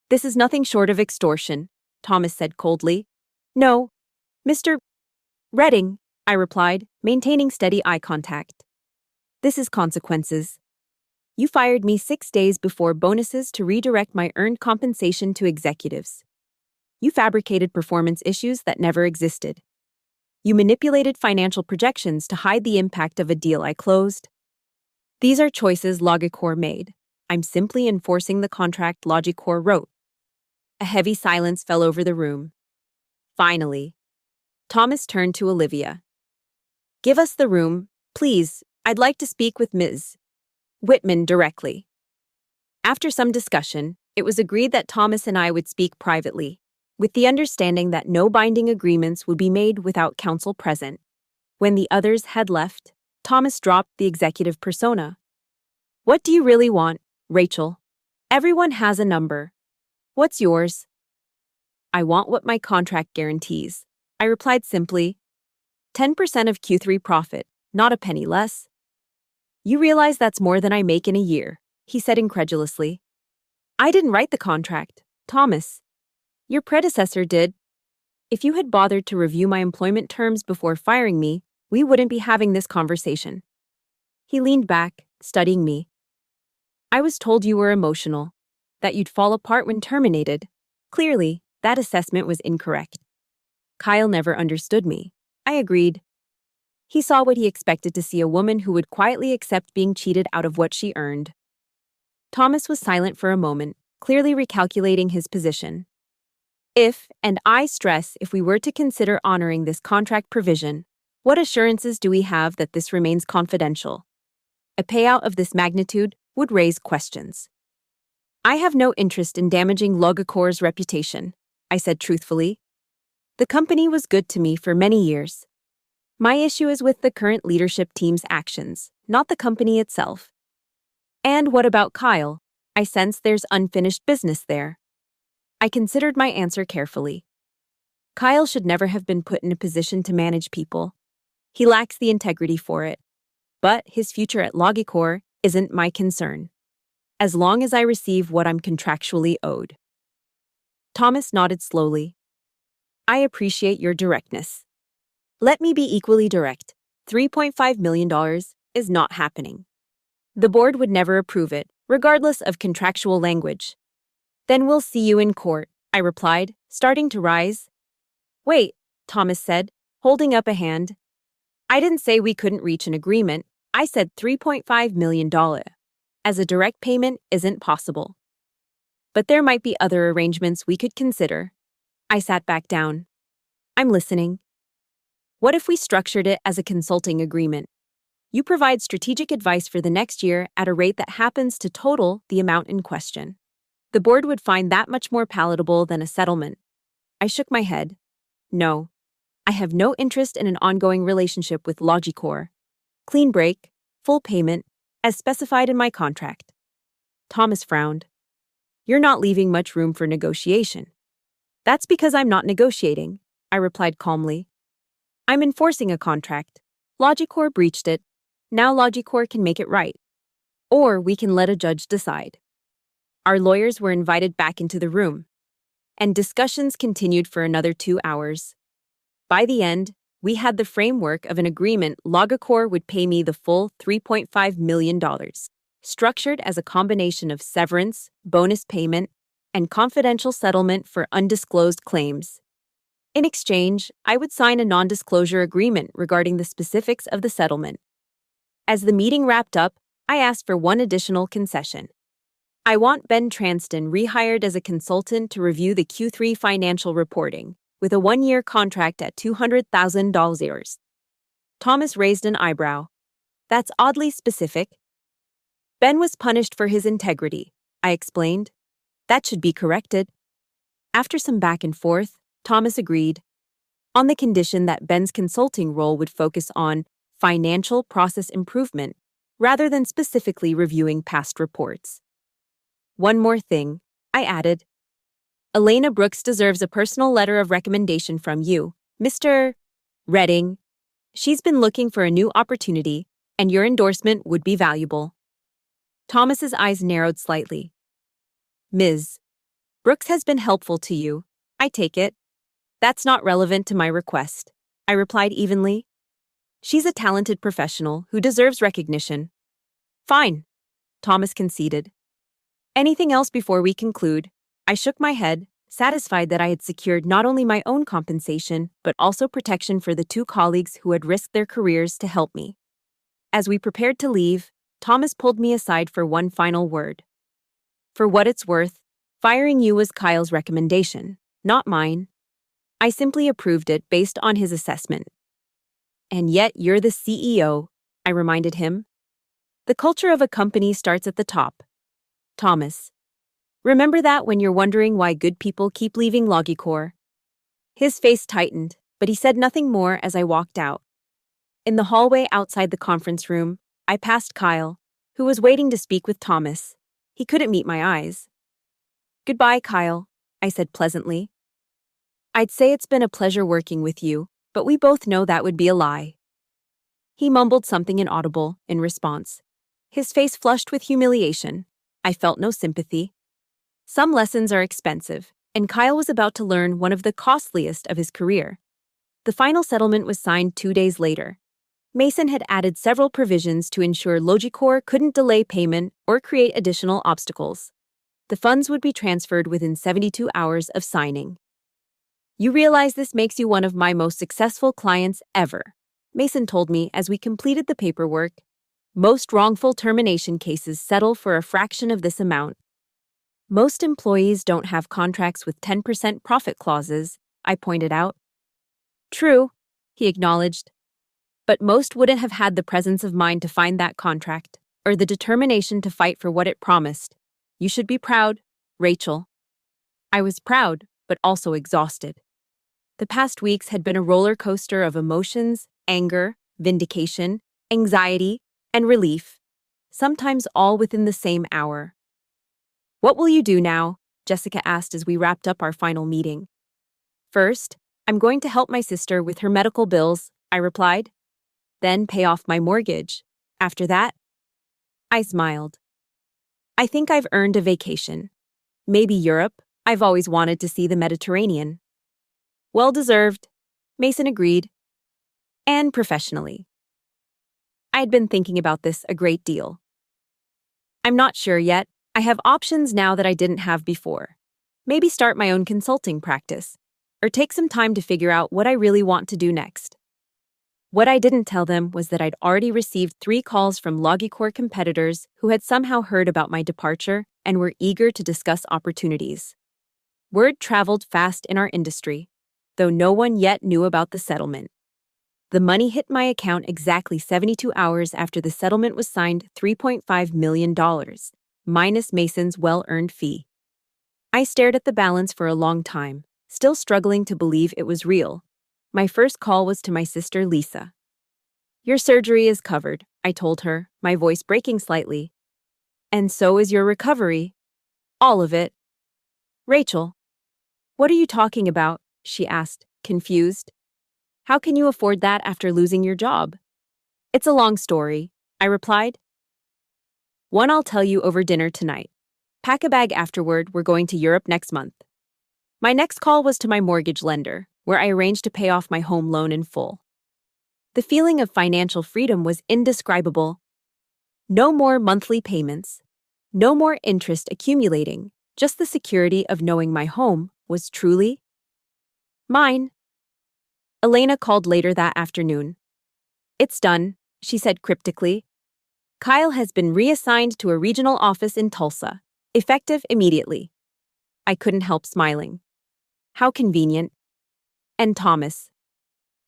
This is nothing short of extortion, Thomas said coldly. No, Mr. Redding, I replied, maintaining steady eye contact. This is consequences. You fired me 6 days before bonuses to redirect my earned compensation to executives. You fabricated performance issues that never existed. You manipulated financial projections to hide the impact of a deal I closed. These are choices Logicor made. I'm simply enforcing the contract Logicor wrote. A heavy silence fell over the room. Finally, Thomas turned to Olivia. Give us the room, please. I'd like to speak with Ms. Whitman directly. After some discussion, it was agreed that Thomas and I would speak privately, with the understanding that no binding agreements would be made without counsel present. When the others had left, Thomas dropped the executive persona. What do you really want, Rachel? Everyone has a number. What's yours? I want what my contract guarantees, I replied simply. 10% of Q3 profit, not a penny less. You realize that's more than I make in a year, he said incredulously. I didn't write the contract, Thomas. Your predecessor did. If you had bothered to review my employment terms before firing me, we wouldn't be having this conversation. He leaned back, studying me. I was told you were emotional, that you'd fall apart when terminated. Clearly, that assessment was incorrect. Kyle never understood me. I agreed. He saw what he expected to see, a woman who would quietly accept being cheated out of what she earned. Thomas was silent for a moment, clearly recalculating his position. If, and I stress if we were to consider honoring this contract provision, what assurances do we have that this remains confidential? A payout of this magnitude would raise questions. I have no interest in damaging Logicor's reputation, I said truthfully. The company was good to me for many years. My issue is with the current leadership team's actions, not the company itself. And what about Kyle? I sense there's unfinished business there. I considered my answer carefully. Kyle should never have been put in a position to manage people. He lacks the integrity for it. But his future at Logicor isn't my concern, as long as I receive what I'm contractually owed. Thomas nodded slowly. I appreciate your directness. Let me be equally direct. $3.5 million is not happening. The board would never approve it, regardless of contractual language. Then we'll see you in court, I replied, starting to rise. Wait, Thomas said, holding up a hand. I didn't say we couldn't reach an agreement. I said $3.5 million. As a direct payment isn't possible. But there might be other arrangements we could consider. I sat back down. I'm listening. What if we structured it as a consulting agreement? You provide strategic advice for the next year at a rate that happens to total the amount in question. The board would find that much more palatable than a settlement. I shook my head. No. I have no interest in an ongoing relationship with Logicor. Clean break, full payment, as specified in my contract. Thomas frowned. You're not leaving much room for negotiation. That's because I'm not negotiating, I replied calmly. I'm enforcing a contract. Logicor breached it. Now Logicor can make it right. Or we can let a judge decide. Our lawyers were invited back into the room, and discussions continued for another 2 hours. By the end, we had the framework of an agreement. Logicor would pay me the full $3.5 million, structured as a combination of severance, bonus payment, and confidential settlement for undisclosed claims. In exchange, I would sign a non-disclosure agreement regarding the specifics of the settlement. As the meeting wrapped up, I asked for one additional concession. I want Ben Transton rehired as a consultant to review the Q3 financial reporting, with a one-year contract at $200,000. Thomas raised an eyebrow. That's oddly specific. Ben was punished for his integrity, I explained. That should be corrected. After some back and forth, Thomas agreed, on the condition that Ben's consulting role would focus on financial process improvement rather than specifically reviewing past reports. One more thing, I added. Elena Brooks deserves a personal letter of recommendation from you, Mr. Redding. She's been looking for a new opportunity, and your endorsement would be valuable. Thomas's eyes narrowed slightly. Ms. Brooks has been helpful to you, I take it. That's not relevant to my request, I replied evenly. She's a talented professional who deserves recognition. Fine, Thomas conceded. Anything else before we conclude? I shook my head, satisfied that I had secured not only my own compensation, but also protection for the two colleagues who had risked their careers to help me. As we prepared to leave, Thomas pulled me aside for one final word. For what it's worth, firing you was Kyle's recommendation, not mine. I simply approved it based on his assessment. And yet you're the CEO, I reminded him. The culture of a company starts at the top. Thomas. Remember that when you're wondering why good people keep leaving Logicor? His face tightened, but he said nothing more as I walked out. In the hallway outside the conference room, I passed Kyle, who was waiting to speak with Thomas. He couldn't meet my eyes. Goodbye, Kyle, I said pleasantly. I'd say it's been a pleasure working with you, but we both know that would be a lie. He mumbled something inaudible in response. His face flushed with humiliation. I felt no sympathy. Some lessons are expensive, and Kyle was about to learn one of the costliest of his career. The final settlement was signed 2 days later. Mason had added several provisions to ensure Logicor couldn't delay payment or create additional obstacles. The funds would be transferred within 72 hours of signing. You realize this makes you one of my most successful clients ever, Mason told me as we completed the paperwork. Most wrongful termination cases settle for a fraction of this amount. Most employees don't have contracts with 10% profit clauses, I pointed out. True, he acknowledged. But most wouldn't have had the presence of mind to find that contract, or the determination to fight for what it promised. You should be proud, Rachel. I was proud, but also exhausted. The past weeks had been a roller coaster of emotions, anger, vindication, anxiety, and relief, sometimes all within the same hour. What will you do now? Jessica asked as we wrapped up our final meeting. First, I'm going to help my sister with her medical bills, I replied. Then pay off my mortgage. After that, I smiled. I think I've earned a vacation. Maybe Europe. I've always wanted to see the Mediterranean. Well deserved, Mason agreed. And professionally. I had been thinking about this a great deal. I'm not sure yet. I have options now that I didn't have before. Maybe start my own consulting practice, or take some time to figure out what I really want to do next. What I didn't tell them was that I'd already received 3 calls from Logicor competitors who had somehow heard about my departure and were eager to discuss opportunities. Word traveled fast in our industry, though no one yet knew about the settlement. The money hit my account exactly 72 hours after the settlement was signed, $3.5 million, minus Mason's well-earned fee. I stared at the balance for a long time, still struggling to believe it was real. My first call was to my sister Lisa. Your surgery is covered, I told her, my voice breaking slightly. And so is your recovery. All of it. Rachel. What are you talking about? She asked, confused. How can you afford that after losing your job? It's a long story, I replied. One I'll tell you over dinner tonight. Pack a bag afterward, we're going to Europe next month. My next call was to my mortgage lender, where I arranged to pay off my home loan in full. The feeling of financial freedom was indescribable. No more monthly payments. No more interest accumulating. Just the security of knowing my home was truly mine. Elena called later that afternoon. It's done, she said cryptically. Kyle has been reassigned to a regional office in Tulsa, effective immediately. I couldn't help smiling. How convenient. And Thomas.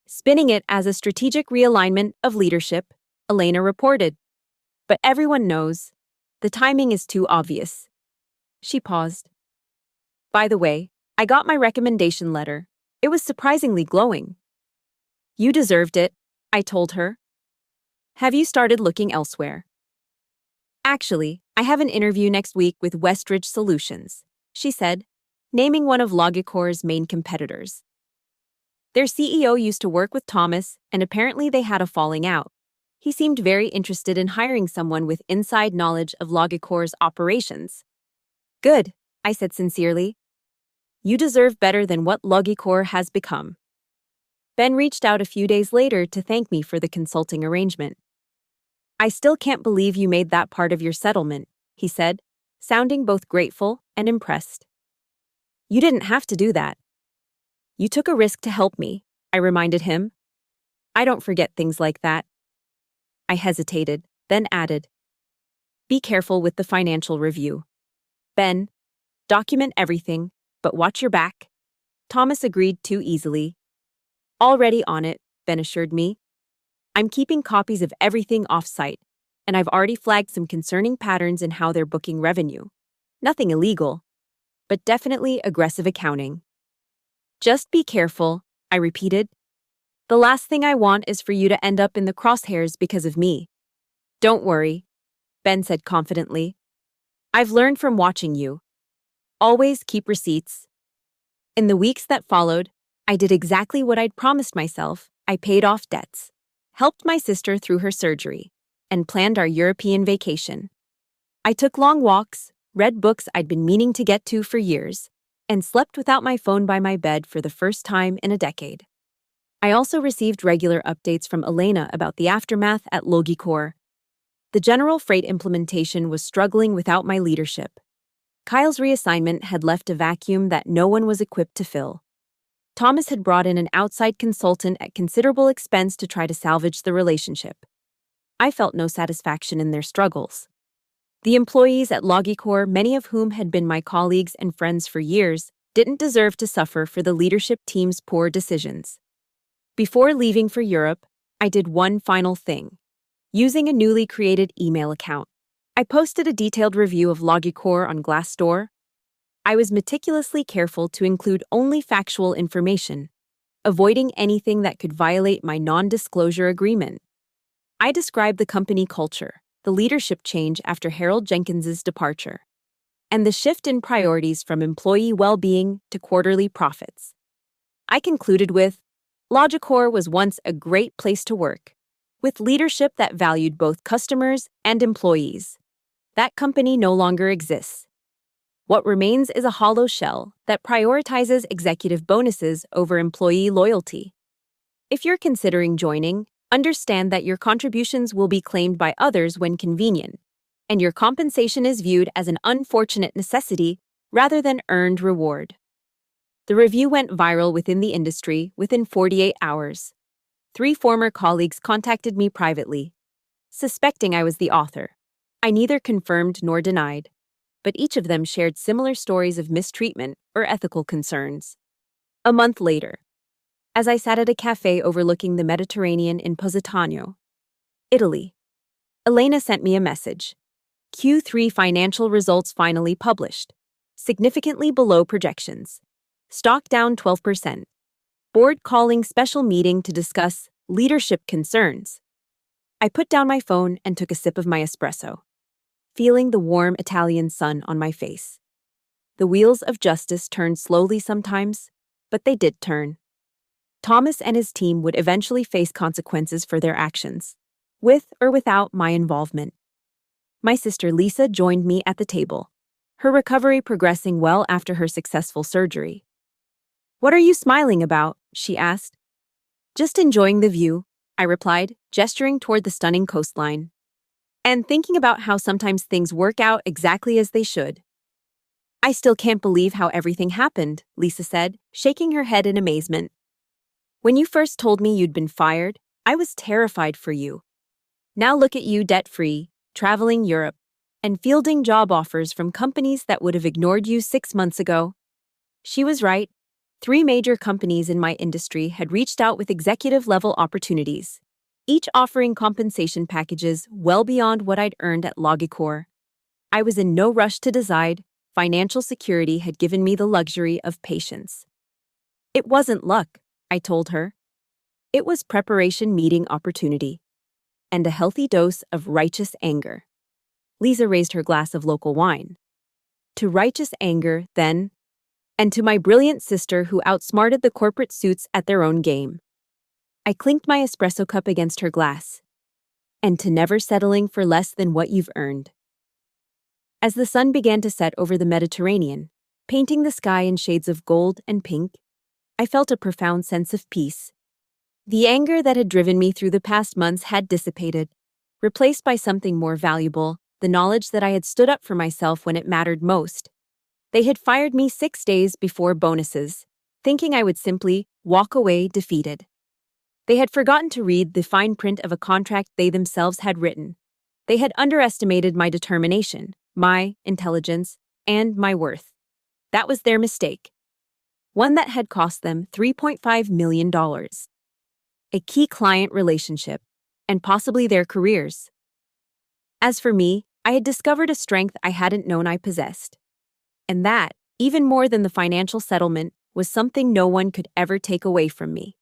Spinning it as a strategic realignment of leadership, Elena reported. But everyone knows. The timing is too obvious. She paused. By the way, I got my recommendation letter. It was surprisingly glowing. You deserved it, I told her. Have you started looking elsewhere? Actually, I have an interview next week with Westridge Solutions, she said, naming one of Logicor's main competitors. Their CEO used to work with Thomas, and apparently they had a falling out. He seemed very interested in hiring someone with inside knowledge of Logicor's operations. Good, I said sincerely. You deserve better than what Logicor has become. Ben reached out a few days later to thank me for the consulting arrangement. I still can't believe you made that part of your settlement, he said, sounding both grateful and impressed. You didn't have to do that. You took a risk to help me, I reminded him. I don't forget things like that. I hesitated, then added. Be careful with the financial review. Ben, document everything, but watch your back. Thomas agreed too easily. Already on it, Ben assured me. I'm keeping copies of everything off-site, and I've already flagged some concerning patterns in how they're booking revenue. Nothing illegal, but definitely aggressive accounting. Just be careful, I repeated. The last thing I want is for you to end up in the crosshairs because of me. Don't worry, Ben said confidently. I've learned from watching you. Always keep receipts. In the weeks that followed, I did exactly what I'd promised myself. I paid off debts, helped my sister through her surgery, and planned our European vacation. I took long walks, read books I'd been meaning to get to for years, and slept without my phone by my bed for the first time in a decade. I also received regular updates from Elena about the aftermath at Logicor. The general freight implementation was struggling without my leadership. Kyle's reassignment had left a vacuum that no one was equipped to fill. Thomas had brought in an outside consultant at considerable expense to try to salvage the relationship. I felt no satisfaction in their struggles. The employees at Logicor, many of whom had been my colleagues and friends for years, didn't deserve to suffer for the leadership team's poor decisions. Before leaving for Europe, I did one final thing. Using a newly created email account, I posted a detailed review of Logicor on Glassdoor. I was meticulously careful to include only factual information, avoiding anything that could violate my non-disclosure agreement. I described the company culture, the leadership change after Harold Jenkins's departure, and the shift in priorities from employee well-being to quarterly profits. I concluded with, Logicor was once a great place to work, with leadership that valued both customers and employees. That company no longer exists. What remains is a hollow shell that prioritizes executive bonuses over employee loyalty. If you're considering joining, understand that your contributions will be claimed by others when convenient, and your compensation is viewed as an unfortunate necessity rather than earned reward. The review went viral within the industry within 48 hours. 3 former colleagues contacted me privately, suspecting I was the author. I neither confirmed nor denied, but each of them shared similar stories of mistreatment or ethical concerns. A month later, as I sat at a cafe overlooking the Mediterranean in Positano, Italy, Elena sent me a message. Q3 financial results finally published, significantly below projections. Stock down 12%. Board calling special meeting to discuss leadership concerns. I put down my phone and took a sip of my espresso, feeling the warm Italian sun on my face. The wheels of justice turned slowly sometimes, but they did turn. Thomas and his team would eventually face consequences for their actions, with or without my involvement. My sister Lisa joined me at the table, her recovery progressing well after her successful surgery. What are you smiling about? She asked. Just enjoying the view, I replied, gesturing toward the stunning coastline. And thinking about how sometimes things work out exactly as they should. I still can't believe how everything happened, Lisa said, shaking her head in amazement. When you first told me you'd been fired, I was terrified for you. Now look at you debt-free, traveling Europe, and fielding job offers from companies that would have ignored you 6 months ago. She was right. 3 major companies in my industry had reached out with executive-level opportunities, each offering compensation packages well beyond what I'd earned at Logicor. I was in no rush to decide. Financial security had given me the luxury of patience. It wasn't luck, I told her. It was preparation meeting opportunity, and a healthy dose of righteous anger. Lisa raised her glass of local wine. To righteous anger, then, and to my brilliant sister who outsmarted the corporate suits at their own game. I clinked my espresso cup against her glass. And to never settling for less than what you've earned. As the sun began to set over the Mediterranean, painting the sky in shades of gold and pink, I felt a profound sense of peace. The anger that had driven me through the past months had dissipated, replaced by something more valuable, the knowledge that I had stood up for myself when it mattered most. They had fired me 6 days before bonuses, thinking I would simply walk away defeated. They had forgotten to read the fine print of a contract they themselves had written. They had underestimated my determination, my intelligence, and my worth. That was their mistake. One that had cost them $3.5 million. A key client relationship, and possibly their careers. As for me, I had discovered a strength I hadn't known I possessed. And that, even more than the financial settlement, was something no one could ever take away from me.